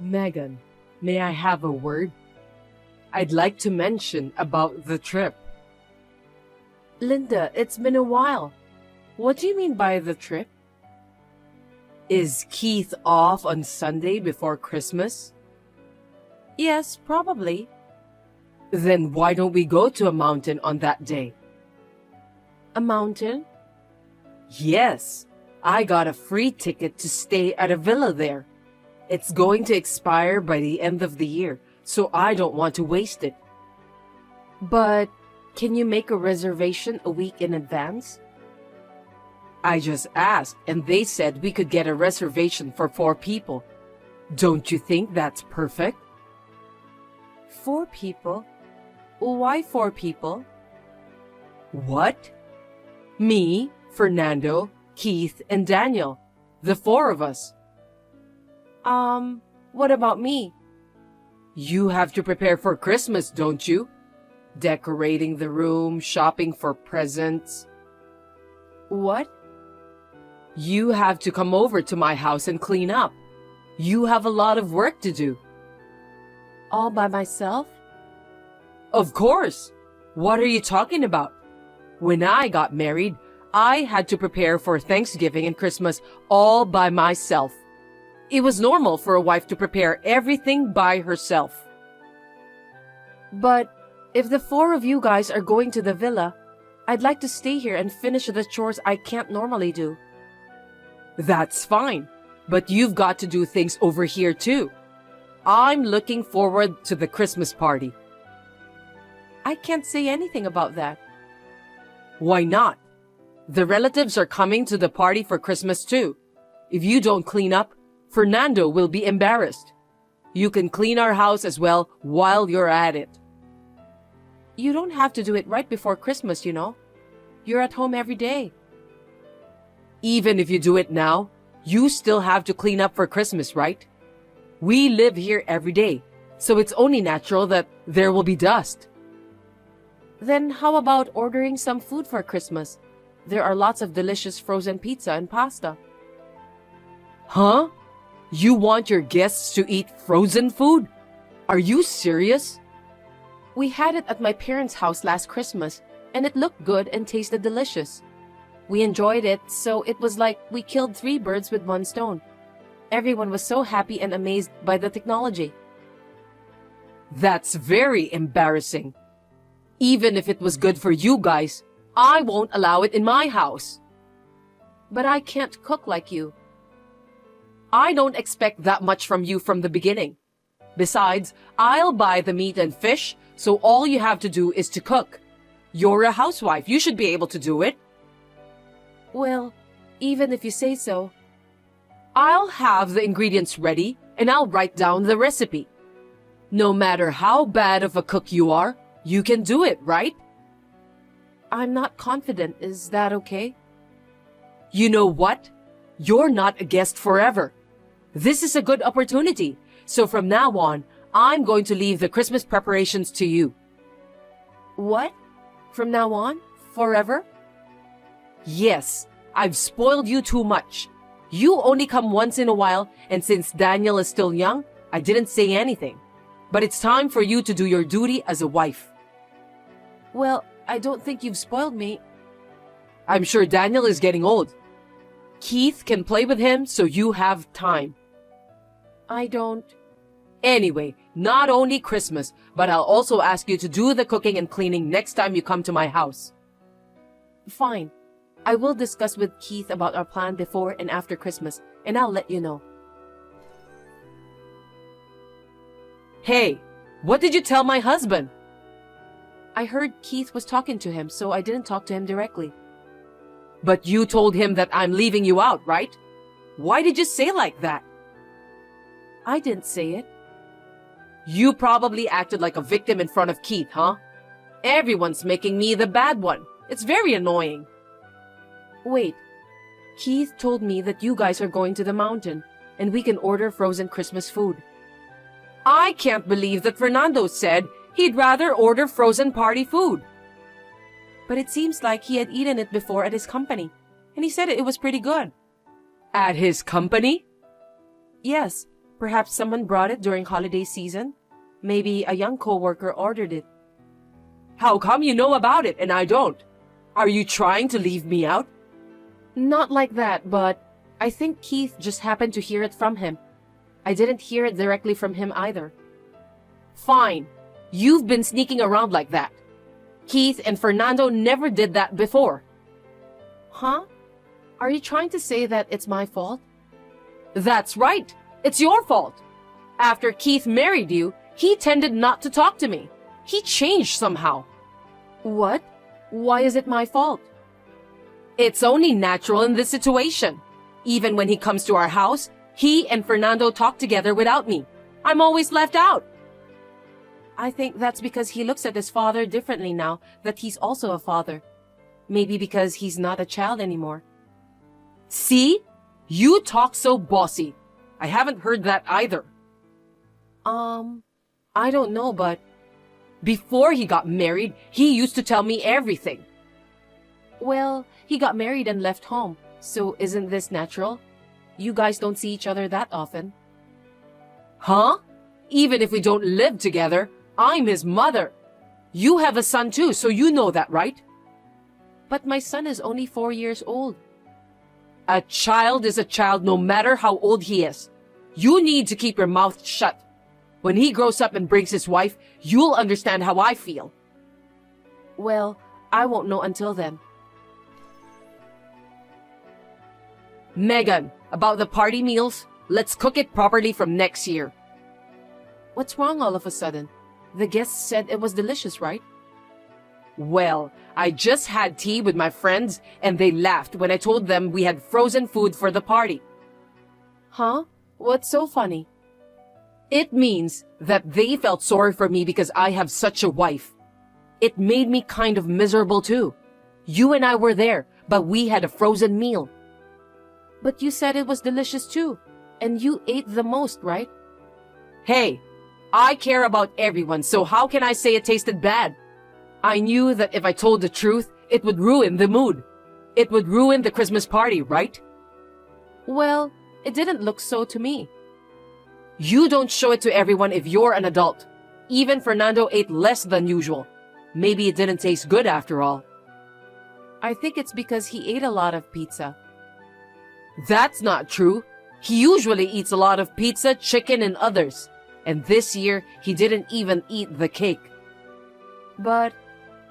Megan, may I have a word? I'd like to mention about the trip. Linda, it's been a while. What do you mean by the trip? Is Keith off on Sunday before Christmas? Yes, probably. Then why don't we go to a mountain on that day? A mountain? Yes, I got a free ticket to stay at a villa there. It's going to expire by the end of the year, so I don't want to waste it. But can you make a reservation a week in advance? I just asked, and they said we could get a reservation for 4 people. Don't you think that's perfect? 4 people? Why 4 people? What? Me, Fernando, Keith, and Daniel. The 4 of us. What about me? You have to prepare for Christmas, don't you? Decorating the room, shopping for presents. What? You have to come over to my house and clean up. You have a lot of work to do. All by myself? Of course. What are you talking about? When I got married, I had to prepare for Thanksgiving and Christmas all by myself. It was normal for a wife to prepare everything by herself. But if the 4 of you guys are going to the villa, I'd like to stay here and finish the chores I can't normally do. That's fine, but you've got to do things over here too. I'm looking forward to the Christmas party. I can't say anything about that. Why not? The relatives are coming to the party for Christmas too. If you don't clean up, Fernando will be embarrassed. You can clean our house as well while you're at it. You don't have to do it right before Christmas, you know. You're at home every day. Even if you do it now, you still have to clean up for Christmas, right? We live here every day, so it's only natural that there will be dust. Then how about ordering some food for Christmas? There are lots of delicious frozen pizza and pasta. Huh? You want your guests to eat frozen food? Are you serious? We had it at my parents' house last Christmas, and it looked good and tasted delicious. We enjoyed it, so it was like we killed 3 birds with 1 stone. Everyone was so happy and amazed by the technology. That's very embarrassing. Even if it was good for you guys, I won't allow it in my house. But I can't cook like you. I don't expect that much from you from the beginning. Besides, I'll buy the meat and fish, so all you have to do is to cook. You're a housewife. You should be able to do it. Well, even if you say so. I'll have the ingredients ready, and I'll write down the recipe. No matter how bad of a cook you are, you can do it, right? I'm not confident. Is that okay? You know what? You're not a guest forever. This is a good opportunity. So from now on, I'm going to leave the Christmas preparations to you. What? From now on? Forever? Yes, I've spoiled you too much. You only come once in a while, and since Daniel is still young, I didn't say anything. But it's time for you to do your duty as a wife. Well, I don't think you've spoiled me. I'm sure Daniel is getting old. Keith can play with him, so you have time. I don't. Anyway, not only Christmas, but I'll also ask you to do the cooking and cleaning next time you come to my house. Fine. I will discuss with Keith about our plan before and after Christmas, and I'll let you know. Hey, what did you tell my husband? I heard Keith was talking to him, so I didn't talk to him directly. But you told him that I'm leaving you out, right? Why did you say like that? I didn't say it. You probably acted like a victim in front of Keith, huh? Everyone's making me the bad one. It's very annoying. Wait, Keith told me that you guys are going to the mountain, and we can order frozen Christmas food. I can't believe that Fernando said he'd rather order frozen party food. But it seems like he had eaten it before at his company, and he said it was pretty good. At his company? Yes, Perhaps someone brought it during holiday season. Maybe a young coworker ordered it. How come you know about it and I don't? Are you trying to leave me out? Not like that, but I think Keith just happened to hear it from him. I didn't hear it directly from him either. Fine. You've been sneaking around like that. Keith and Fernando never did that before. Huh? Are you trying to say that it's my fault? That's right. It's your fault. After Keith married you, he tended not to talk to me. He changed somehow. What? Why is it my fault? It's only natural in this situation. Even when he comes to our house, he and Fernando talk together without me. I'm always left out. I think that's because he looks at his father differently now that he's also a father. Maybe because he's not a child anymore. See? You talk so bossy. I haven't heard that either. I don't know, but before he got married, he used to tell me everything. Well, he got married and left home, so isn't this natural? You guys don't see each other that often. Huh? Even if we don't live together, I'm his mother. You have a son too, so you know that, right? But my son is only 4 years old. A child is a child no matter how old he is. You need to keep your mouth shut. When he grows up and brings his wife, you'll understand how I feel. Well, I won't know until then. Megan, about the party meals, let's cook it properly from next year. What's wrong all of a sudden? The guests said it was delicious, right? Well, I just had tea with my friends and they laughed when I told them we had frozen food for the party. Huh? What's so funny? It means that they felt sorry for me because I have such a wife. It made me kind of miserable too. You and I were there, but we had a frozen meal. But you said it was delicious too, and you ate the most, right? Hey, I care about everyone, so how can I say it tasted bad? I knew that if I told the truth, it would ruin the mood. It would ruin the Christmas party, right? Well, it didn't look so to me. You don't show it to everyone if you're an adult. Even Fernando ate less than usual. Maybe it didn't taste good after all. I think it's because he ate a lot of pizza. That's not true. He usually eats a lot of pizza, chicken, and others. And this year, he didn't even eat the cake. But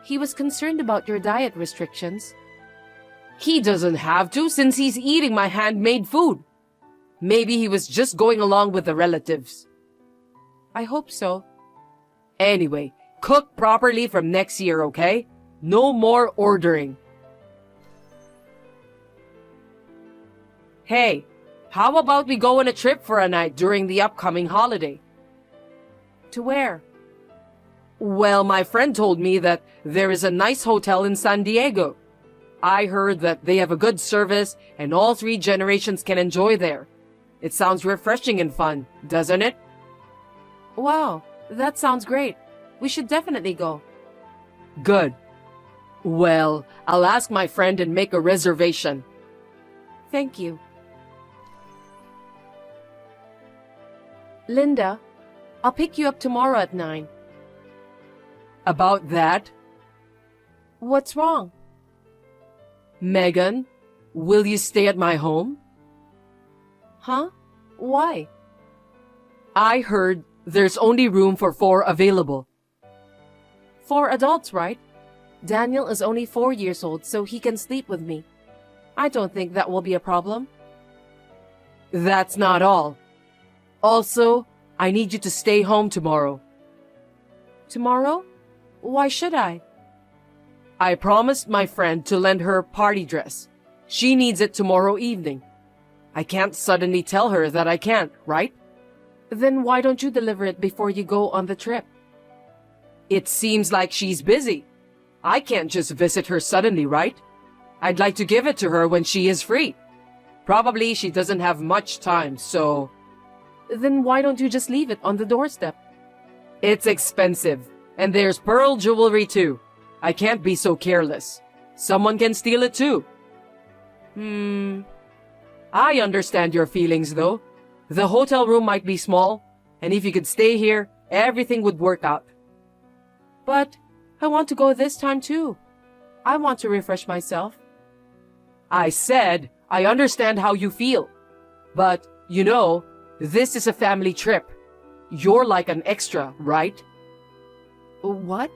he was concerned about your diet restrictions. He doesn't have to since he's eating my handmade food. Maybe he was just going along with the relatives. I hope so. Anyway, cook properly from next year, okay? No more ordering. Hey, how about we go on a trip for a night during the upcoming holiday? To where? Well, my friend told me that there is a nice hotel in San Diego. I heard that they have a good service and all 3 generations can enjoy there. It sounds refreshing and fun, doesn't it? Wow, that sounds great. We should definitely go. Good. Well, I'll ask my friend and make a reservation. Thank you. Linda, I'll pick you up tomorrow at 9. About that? What's wrong? Megan, will you stay at my home? Huh? Why? I heard there's only room for 4 available. 4 adults, right? Daniel is only 4 years old, so he can sleep with me. I don't think that will be a problem. That's not all. Also, I need you to stay home tomorrow. Tomorrow? Why should I? I promised my friend to lend her party dress. She needs it tomorrow evening. I can't suddenly tell her that I can't, right? Then why don't you deliver it before you go on the trip? It seems like she's busy. I can't just visit her suddenly, right? I'd like to give it to her when she is free. Probably she doesn't have much time, so... Then why don't you just leave it on the doorstep? It's expensive, and there's pearl jewelry too. I can't be so careless. Someone can steal it too. I understand your feelings though. The hotel room might be small, and if you could stay here, everything would work out. But I want to go this time too. I want to refresh myself. I said, I understand how you feel. But, you know, this is a family trip. You're like an extra, right? What?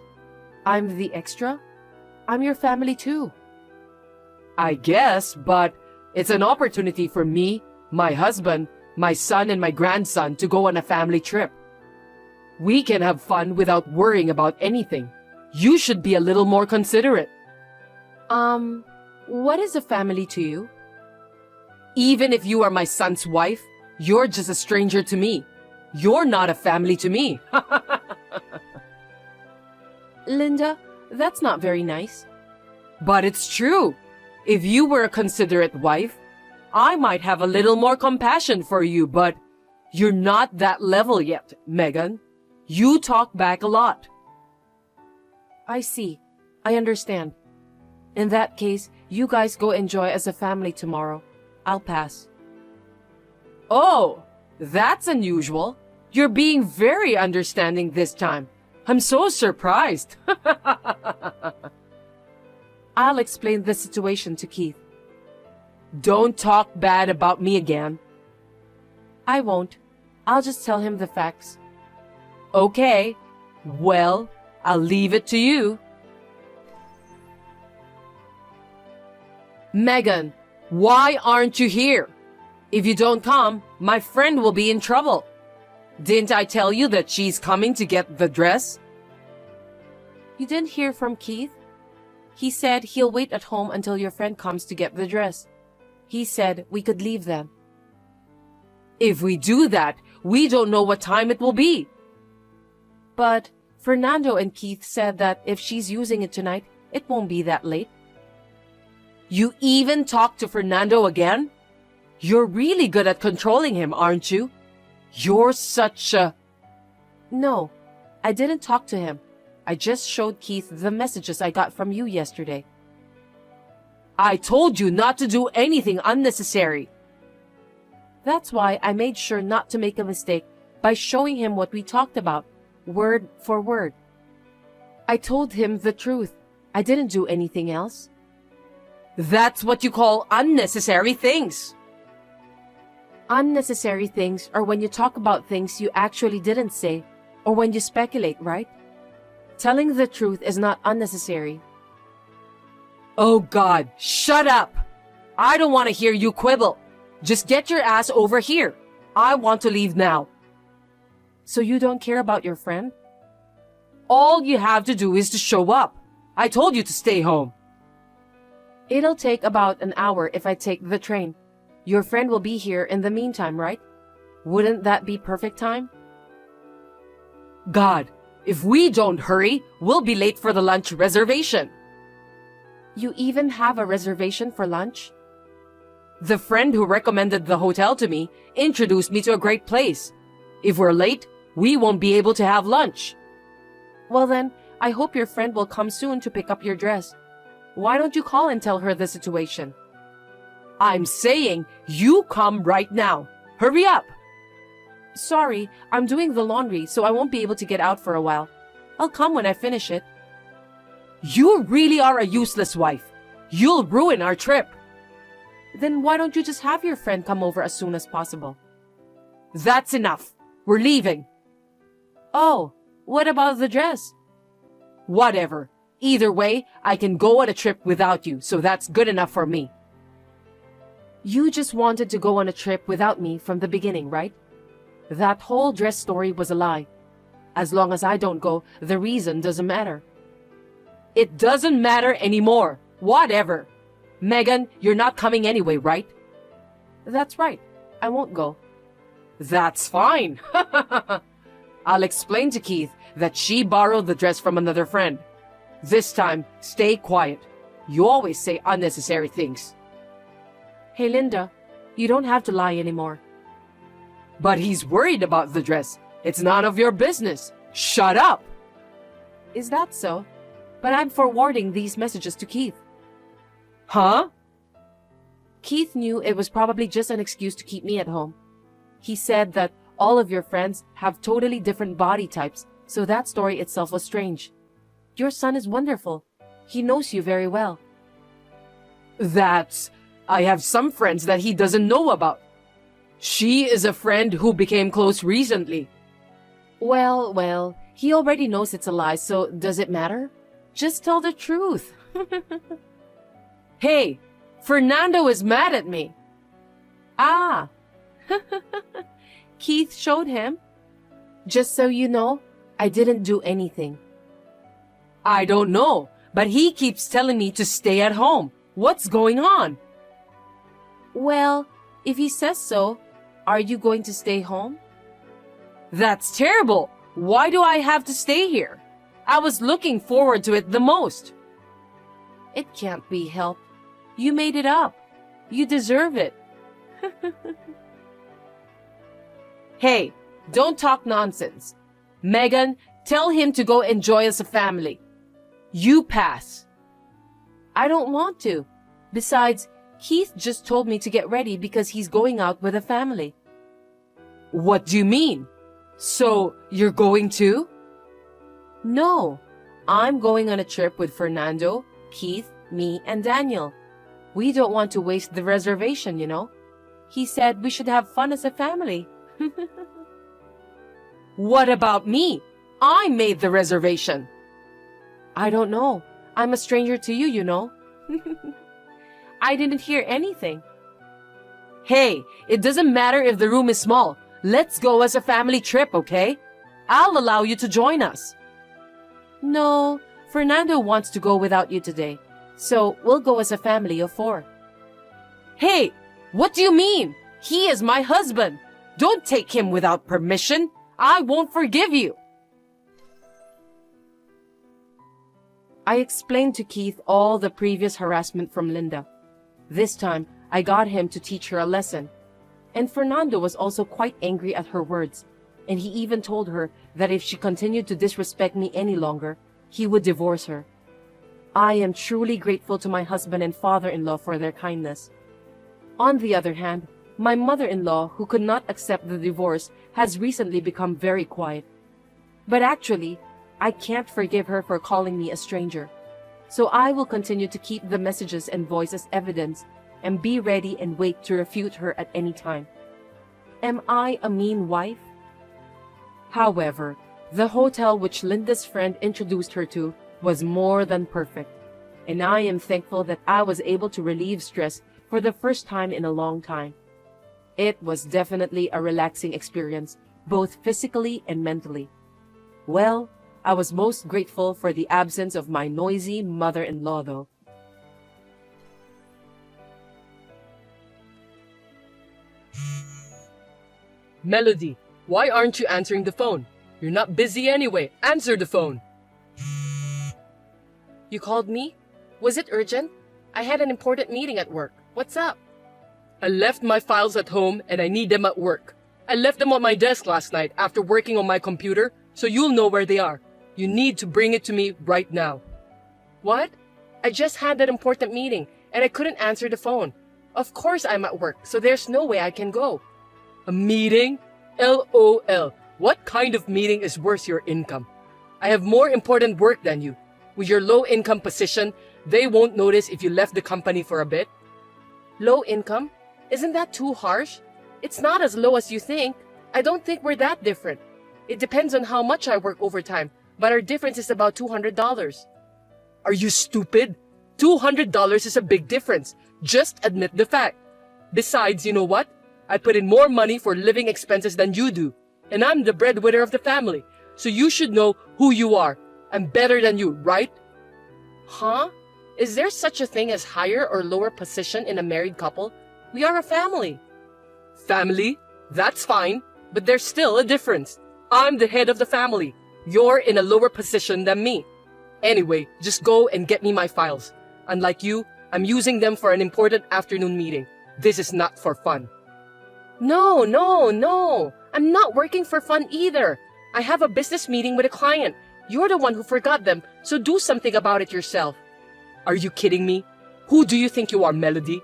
I'm the extra? I'm your family too. I guess, but it's an opportunity for me, my husband, my son, and my grandson to go on a family trip. We can have fun without worrying about anything. You should be a little more considerate. What is a family to you? Even if you are my son's wife, you're just a stranger to me. You're not a family to me. Linda, that's not very nice. But it's true. If you were a considerate wife, I might have a little more compassion for you, but you're not that level yet, Megan. You talk back a lot. I see. I understand. In that case, you guys go enjoy as a family tomorrow. I'll pass. Oh, that's unusual. You're being very understanding this time. I'm so surprised. I'll explain the situation to Keith. Don't talk bad about me again. I won't. I'll just tell him the facts. Okay. Well, I'll leave it to you. Megan, why aren't you here? If you don't come, my friend will be in trouble. Didn't I tell you that she's coming to get the dress? You didn't hear from Keith? He said he'll wait at home until your friend comes to get the dress. He said we could leave then. If we do that, we don't know what time it will be. But Fernando and Keith said that if she's using it tonight, it won't be that late. You even talked to Fernando again? You're really good at controlling him, aren't you? You're such a... No, I didn't talk to him. I just showed Keith the messages I got from you yesterday. I told you not to do anything unnecessary. That's why I made sure not to make a mistake by showing him what we talked about, word for word. I told him the truth. I didn't do anything else. That's what you call unnecessary things. Unnecessary things are when you talk about things you actually didn't say, or when you speculate, right? Telling the truth is not unnecessary. Oh God, shut up! I don't want to hear you quibble. Just get your ass over here. I want to leave now. So you don't care about your friend? All you have to do is to show up. I told you to stay home. It'll take about an hour if I take the train. Your friend will be here in the meantime, right? Wouldn't that be perfect time? God, if we don't hurry, we'll be late for the lunch reservation. You even have a reservation for lunch? The friend who recommended the hotel to me introduced me to a great place. If we're late, we won't be able to have lunch. Well then, I hope your friend will come soon to pick up your dress. Why don't you call and tell her the situation? I'm saying you come right now. Hurry up. Sorry, I'm doing the laundry, so I won't be able to get out for a while. I'll come when I finish it. You really are a useless wife. You'll ruin our trip. Then why don't you just have your friend come over as soon as possible? That's enough. We're leaving. Oh, what about the dress? Whatever. Either way, I can go on a trip without you, so that's good enough for me. You just wanted to go on a trip without me from the beginning, right? That whole dress story was a lie. As long as I don't go, the reason doesn't matter. It doesn't matter anymore. Whatever. Megan, you're not coming anyway, right? That's right. I won't go. That's fine. I'll explain to Keith that she borrowed the dress from another friend. This time, stay quiet. You always say unnecessary things. Hey, Linda, you don't have to lie anymore. But he's worried about the dress. It's none of your business. Shut up! Is that so? But I'm forwarding these messages to Keith. Huh? Keith knew it was probably just an excuse to keep me at home. He said that all of your friends have totally different body types, so that story itself was strange. Your son is wonderful. He knows you very well. I have some friends that he doesn't know about. She is a friend who became close recently. Well, he already knows it's a lie, so does it matter? Just tell the truth. Hey, Fernando is mad at me. Ah. Keith showed him. Just so you know, I didn't do anything. I don't know, but he keeps telling me to stay at home. What's going on? Well, if he says so, are you going to stay home? That's terrible. Why do I have to stay here? I was looking forward to it the most. It can't be helped. You made it up. You deserve it. Hey, don't talk nonsense. Megan, tell him to go enjoy as a family. You pass. I don't want to. Besides, Keith just told me to get ready because he's going out with a family. What do you mean? So, you're going too? No, I'm going on a trip with Fernando, Keith, me, and Daniel. We don't want to waste the reservation, you know. He said we should have fun as a family. What about me? I made the reservation. I don't know. I'm a stranger to you, you know. I didn't hear anything. Hey, it doesn't matter if the room is small. Let's go as a family trip, okay? I'll allow you to join us. No, Fernando wants to go without you today. So we'll go as a family of 4. Hey, what do you mean? He is my husband. Don't take him without permission. I won't forgive you. I explained to Keith all the previous harassment from Linda. This time, I got him to teach her a lesson. And Fernando was also quite angry at her words, and he even told her that if she continued to disrespect me any longer, he would divorce her. I am truly grateful to my husband and father-in-law for their kindness. On the other hand, my mother-in-law, who could not accept the divorce, has recently become very quiet. But actually, I can't forgive her for calling me a stranger. So I will continue to keep the messages and voice as evidence and be ready and wait to refute her at any time. Am I a mean wife? However, the hotel which Linda's friend introduced her to was more than perfect, and I am thankful that I was able to relieve stress for the first time in a long time. It was definitely a relaxing experience, both physically and mentally. Well, I was most grateful for the absence of my noisy mother-in-law, though. Melody, why aren't you answering the phone? You're not busy anyway. Answer the phone. You called me? Was it urgent? I had an important meeting at work. What's up? I left my files at home and I need them at work. I left them on my desk last night after working on my computer, so you'll know where they are. You need to bring it to me right now. What? I just had that important meeting and I couldn't answer the phone. Of course I'm at work, so there's no way I can go. A meeting? LOL. What kind of meeting is worth your income? I have more important work than you. With your low income position, they won't notice if you left the company for a bit. Low income? Isn't that too harsh? It's not as low as you think. I don't think we're that different. It depends on how much I work overtime, but our difference is about $200. Are you stupid? $200 is a big difference. Just admit the fact. Besides, you know what? I put in more money for living expenses than you do. And I'm the breadwinner of the family. So you should know who you are. I'm better than you, right? Huh? Is there such a thing as higher or lower position in a married couple? We are a family. Family? That's fine. But there's still a difference. I'm the head of the family. You're in a lower position than me. Anyway, just go and get me my files. Unlike you, I'm using them for an important afternoon meeting. This is not for fun. No. I'm not working for fun either. I have a business meeting with a client. You're the one who forgot them, so do something about it yourself. Are you kidding me? Who do you think you are, Melody?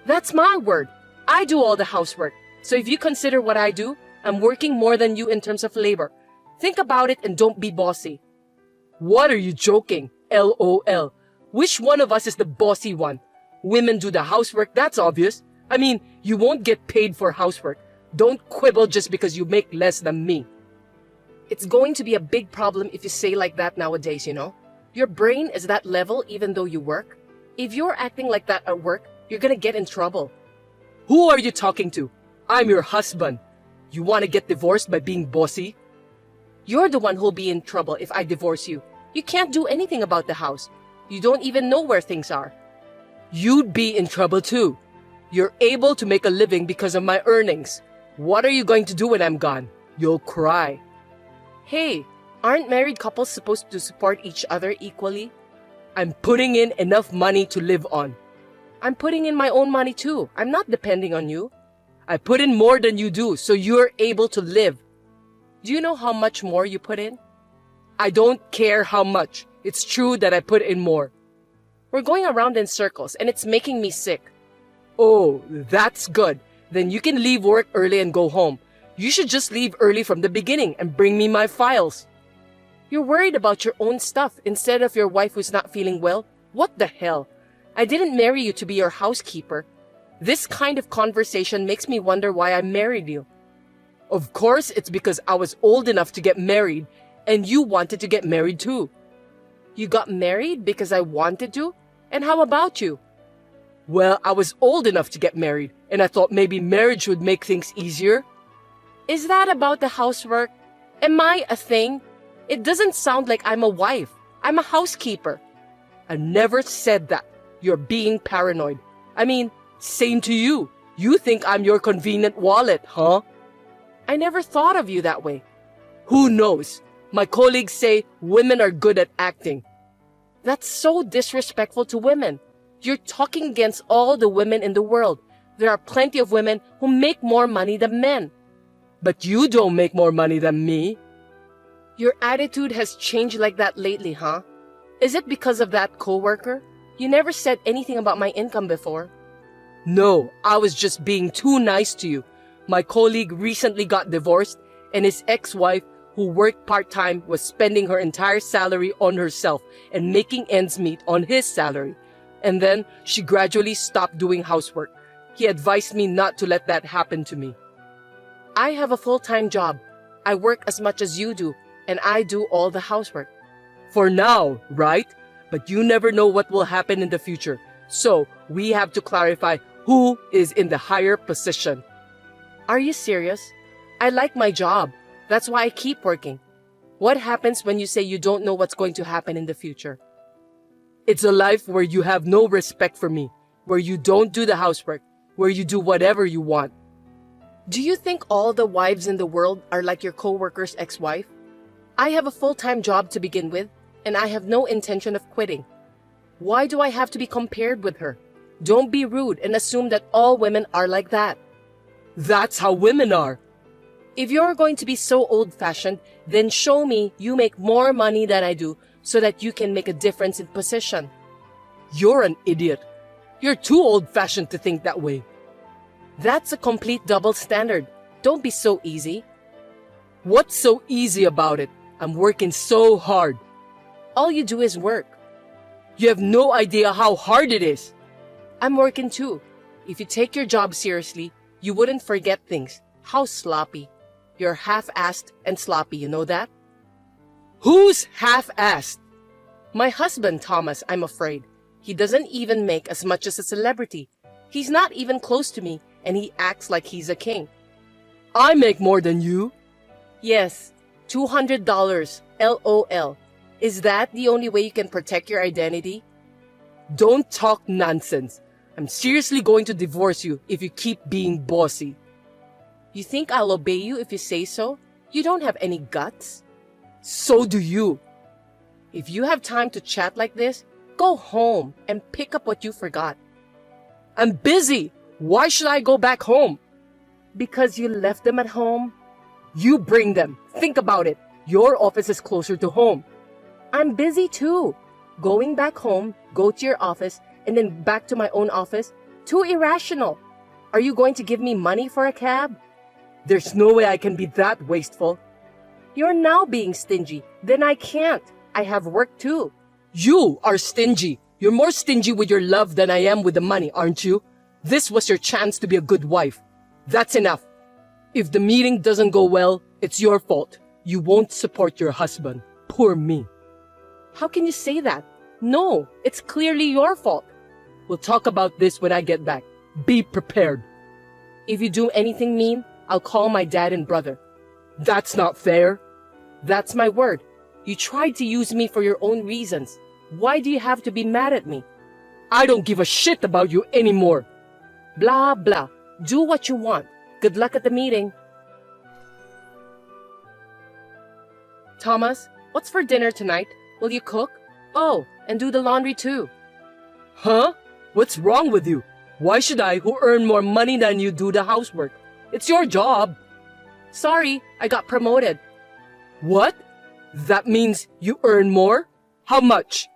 That's my word. I do all the housework. So if you consider what I do, I'm working more than you in terms of labor. Think about it and don't be bossy. What are you joking? LOL. Which one of us is the bossy one? Women do the housework, that's obvious. I mean, you won't get paid for housework. Don't quibble just because you make less than me. It's going to be a big problem if you say like that nowadays, you know? Your brain is that level even though you work. If you're acting like that at work, you're gonna get in trouble. Who are you talking to? I'm your husband. You wanna get divorced by being bossy? You're the one who'll be in trouble if I divorce you. You can't do anything about the house. You don't even know where things are. You'd be in trouble too. You're able to make a living because of my earnings. What are you going to do when I'm gone? You'll cry. Hey, aren't married couples supposed to support each other equally? I'm putting in enough money to live on. I'm putting in my own money too. I'm not depending on you. I put in more than you do, so you're able to live. Do you know how much more you put in? I don't care how much. It's true that I put in more. We're going around in circles and it's making me sick. Oh, that's good. Then you can leave work early and go home. You should just leave early from the beginning and bring me my files. You're worried about your own stuff instead of your wife who's not feeling well. What the hell? I didn't marry you to be your housekeeper. This kind of conversation makes me wonder why I married you. Of course, it's because I was old enough to get married and you wanted to get married too. You got married because I wanted to? And how about you? Well, I was old enough to get married and I thought maybe marriage would make things easier. Is that about the housework? Am I a thing? It doesn't sound like I'm a wife. I'm a housekeeper. I never said that. You're being paranoid. I mean, same to you. You think I'm your convenient wallet, huh? I never thought of you that way. Who knows? My colleagues say women are good at acting. That's so disrespectful to women. You're talking against all the women in the world. There are plenty of women who make more money than men. But you don't make more money than me. Your attitude has changed like that lately, huh? Is it because of that coworker? You never said anything about my income before. No, I was just being too nice to you. My colleague recently got divorced and his ex-wife, who worked part-time, was spending her entire salary on herself and making ends meet on his salary. And then she gradually stopped doing housework. He advised me not to let that happen to me. I have a full-time job. I work as much as you do, and I do all the housework. For now, right? But you never know what will happen in the future. So we have to clarify who is in the higher position. Are you serious? I like my job. That's why I keep working. What happens when you say you don't know what's going to happen in the future? It's a life where you have no respect for me, where you don't do the housework, where you do whatever you want. Do you think all the wives in the world are like your coworker's ex-wife? I have a full-time job to begin with, and I have no intention of quitting. Why do I have to be compared with her? Don't be rude and assume that all women are like that. That's how women are. If you're going to be so old-fashioned, then show me you make more money than I do so that you can make a difference in position. You're an idiot. You're too old-fashioned to think that way. That's a complete double standard. Don't be so easy. What's so easy about it? I'm working so hard. All you do is work. You have no idea how hard it is. I'm working too. If you take your job seriously, you wouldn't forget things. How sloppy. You're half-assed and sloppy, you know that? Who's half-assed? My husband, Thomas, I'm afraid. He doesn't even make as much as a celebrity. He's not even close to me, and he acts like he's a king. I make more than you. Yes, $200, LOL. Is that the only way you can protect your identity? Don't talk nonsense. I'm seriously going to divorce you if you keep being bossy. You think I'll obey you if you say so? You don't have any guts. So do you. If you have time to chat like this, go home and pick up what you forgot. I'm busy. Why should I go back home? Because you left them at home? You bring them. Think about it. Your office is closer to home. I'm busy too. Going back home, go to your office, and then back to my own office? Too irrational. Are you going to give me money for a cab? There's no way I can be that wasteful. You're now being stingy. Then I can't. I have work too. You are stingy. You're more stingy with your love than I am with the money, aren't you? This was your chance to be a good wife. That's enough. If the meeting doesn't go well, it's your fault. You won't support your husband. Poor me. How can you say that? No, it's clearly your fault. We'll talk about this when I get back. Be prepared. If you do anything mean, I'll call my dad and brother. That's not fair. That's my word. You tried to use me for your own reasons. Why do you have to be mad at me? I don't give a shit about you anymore. Blah, blah. Do what you want. Good luck at the meeting. Thomas, what's for dinner tonight? Will you cook? Oh, and do the laundry too. Huh? What's wrong with you? Why should I, who earn more money than you, do the housework? It's your job. Sorry, I got promoted. What? That means you earn more? How much?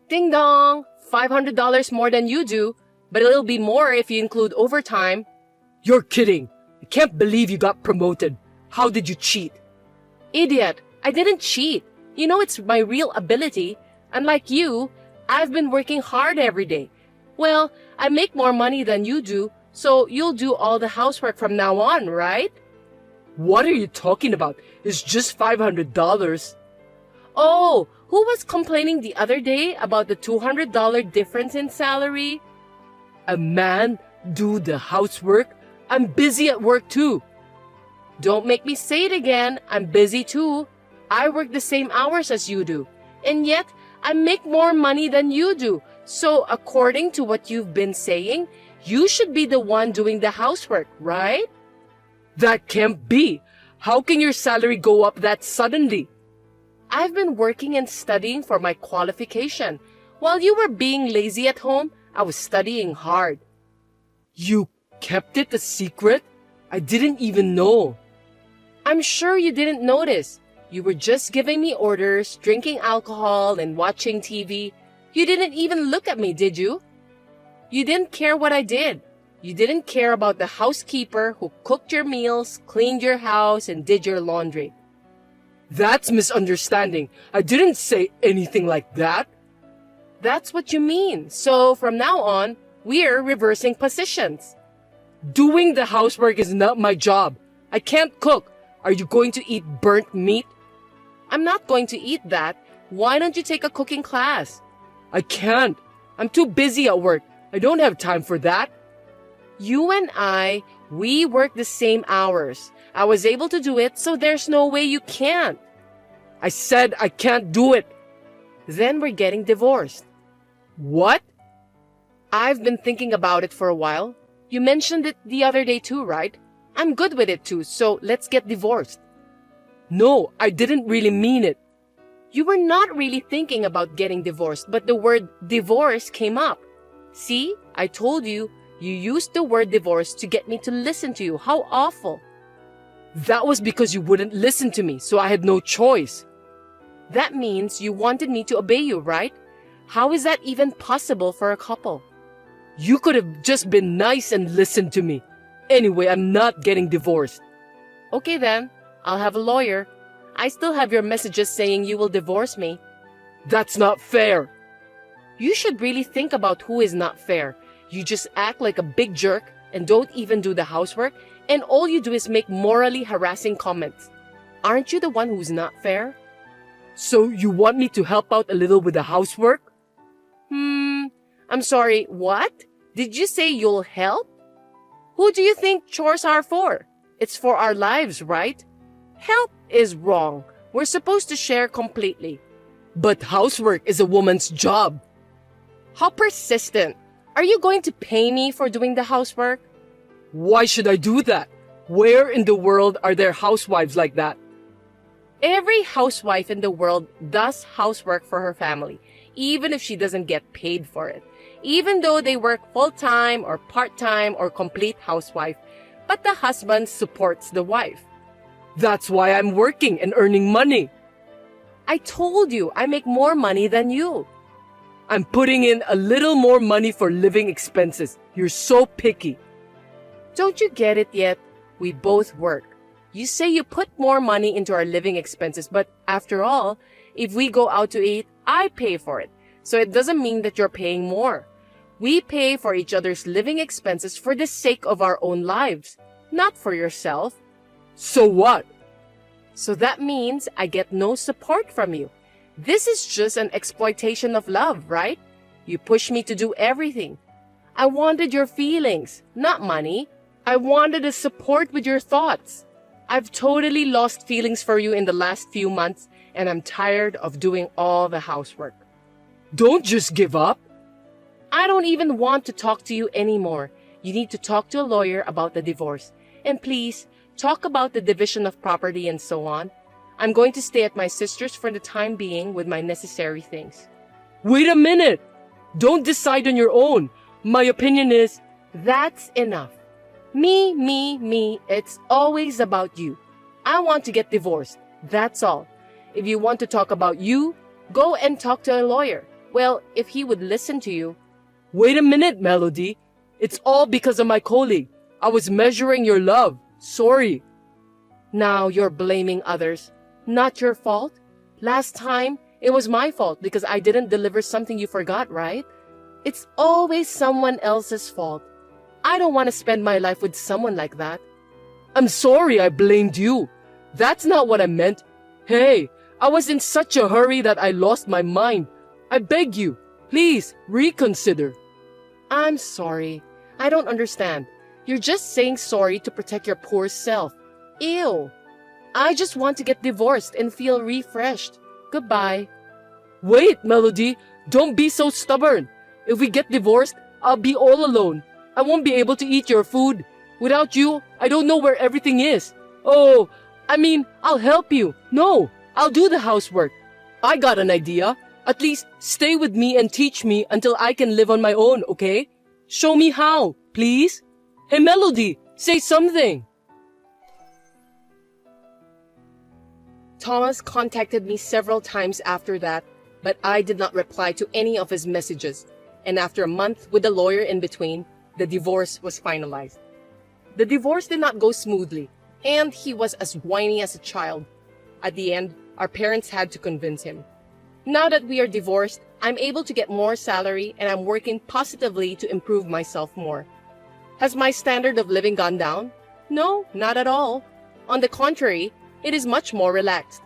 Ding dong! $500 more than you do, but it'll be more if you include overtime. You're kidding. I can't believe you got promoted. How did you cheat? Idiot, I didn't cheat. You know it's my real ability. Unlike you, I've been working hard every day. Well, I make more money than you do, so you'll do all the housework from now on, right? What are you talking about? It's just $500. Oh, who was complaining the other day about the $200 difference in salary? A man do the housework? I'm busy at work too. Don't make me say it again. I'm busy too. I work the same hours as you do. And yet, I make more money than you do. So according to what you've been saying, you should be the one doing the housework, right? That can't be. How can your salary go up that suddenly? I've been working and studying for my qualification. While you were being lazy at home, I was studying hard. You kept it a secret? I didn't even know. I'm sure you didn't notice. You were just giving me orders, drinking alcohol, and watching TV. You didn't even look at me, did you? You didn't care what I did. You didn't care about the housekeeper who cooked your meals, cleaned your house, and did your laundry. That's misunderstanding. I didn't say anything like that. That's what you mean. So from now on, we're reversing positions. Doing the housework is not my job. I can't cook. Are you going to eat burnt meat? I'm not going to eat that. Why don't you take a cooking class? I can't. I'm too busy at work. I don't have time for that. You and we work the same hours. I was able to do it, so there's no way you can't. I said I can't do it. Then we're getting divorced. What? I've been thinking about it for a while. You mentioned it the other day too, right? I'm good with it too, so let's get divorced. No, I didn't really mean it. You were not really thinking about getting divorced, but the word divorce came up. See, I told you, you used the word divorce to get me to listen to you. How awful. That was because you wouldn't listen to me, so I had no choice. That means you wanted me to obey you, right? How is that even possible for a couple? You could have just been nice and listened to me. Anyway, I'm not getting divorced. Okay then, I'll have a lawyer. I still have your messages saying you will divorce me. That's not fair. You should really think about who is not fair. You just act like a big jerk and don't even do the housework, and all you do is make morally harassing comments. Aren't you the one who's not fair? So you want me to help out a little with the housework? I'm sorry, what? Did you say you'll help? Who do you think chores are for? It's for our lives, right? Help is wrong. We're supposed to share completely. But housework is a woman's job. How persistent. Are you going to pay me for doing the housework? Why should I do that? Where in the world are there housewives like that? Every housewife in the world does housework for her family, even if she doesn't get paid for it. Even though they work full-time or part-time or complete housewife, but the husband supports the wife. That's why I'm working and earning money. I told you I make more money than you. I'm putting in a little more money for living expenses. You're so picky. Don't you get it yet? We both work. You say you put more money into our living expenses, but after all, if we go out to eat, I pay for it. So it doesn't mean that you're paying more. We pay for each other's living expenses for the sake of our own lives, not for yourself. So what? So that means I get no support from you. This is just an exploitation of love, right? You push me to do everything. I wanted your feelings, not money. I wanted a support with your thoughts. I've totally lost feelings for you in the last few months, and I'm tired of doing all the housework. Don't just give up. I don't even want to talk to you anymore. You need to talk to a lawyer about the divorce. And please, talk about the division of property and so on. I'm going to stay at my sister's for the time being with my necessary things. Wait a minute. Don't decide on your own. My opinion is... That's enough. Me. It's always about you. I want to get divorced. That's all. If you want to talk about you, go and talk to a lawyer. Well, if he would listen to you. Wait a minute, Melody. It's all because of my colleague. I was measuring your love. Sorry. Now you're blaming others. Not your fault. Last time, it was my fault because I didn't deliver something you forgot, right? It's always someone else's fault. I don't want to spend my life with someone like that. I'm sorry I blamed you. That's not what I meant. Hey, I was in such a hurry that I lost my mind. I beg you, please reconsider. I'm sorry. I don't understand. You're just saying sorry to protect your poor self. Ew. I just want to get divorced and feel refreshed. Goodbye. Wait, Melody. Don't be so stubborn. If we get divorced, I'll be all alone. I won't be able to eat your food. Without you, I don't know where everything is. Oh, I'll help you. No, I'll do the housework. I got an idea. At least stay with me and teach me until I can live on my own, okay? Show me how, please. Hey, Melody, say something. Thomas contacted me several times after that, but I did not reply to any of his messages. And after a month with the lawyer in between, the divorce was finalized. The divorce did not go smoothly, and he was as whiny as a child. At the end, our parents had to convince him. Now that we are divorced, I'm able to get more salary and I'm working positively to improve myself more. Has my standard of living gone down? No, not at all. On the contrary, it is much more relaxed.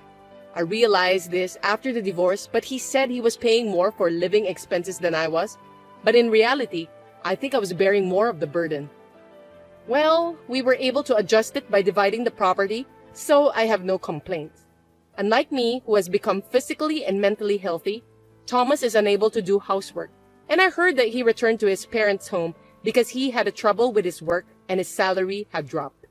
I realized this after the divorce, but he said he was paying more for living expenses than I was. But in reality, I think I was bearing more of the burden. Well, we were able to adjust it by dividing the property, so I have no complaints. Unlike me, who has become physically and mentally healthy, Thomas is unable to do housework. And I heard that he returned to his parents' home because he had a trouble with his work and his salary had dropped.